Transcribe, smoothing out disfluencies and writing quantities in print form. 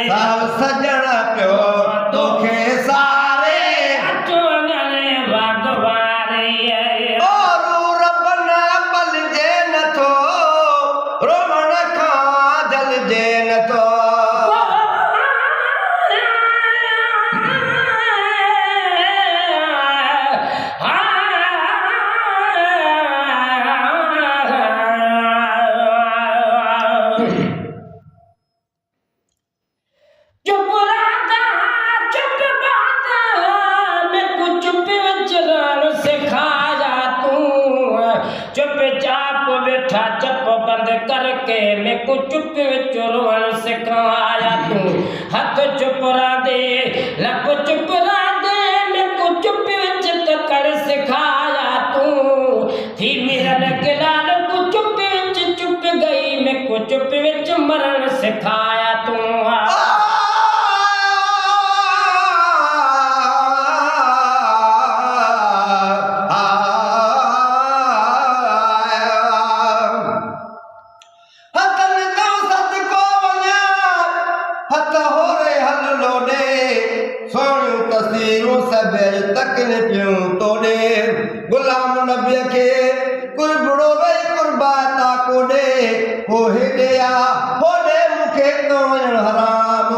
साल सजण पियो तोखे सारे चोलने भगवारी और रब न पलजे नथो रोवण खां जलजे नथो चुप राधा चुप बात मैं कुछ चुप विचरण सिखाया तू चुपचाप बैठा चुप बंद करके मैं कुछ चुप विचरण सिखाया तू हथ चुप राधे लब चुप राधे मैं कुछ चुप विच कर सिखाया तू थी मेरा लाल को चुप विच चुप गई मैं कुछ चुप विच मरण सिखाया तू गुलाम नबी के कुर्बड़ो वे कुर्बाता को दे हो हेॾे आ होॾे मूंखे तो वञणु हराम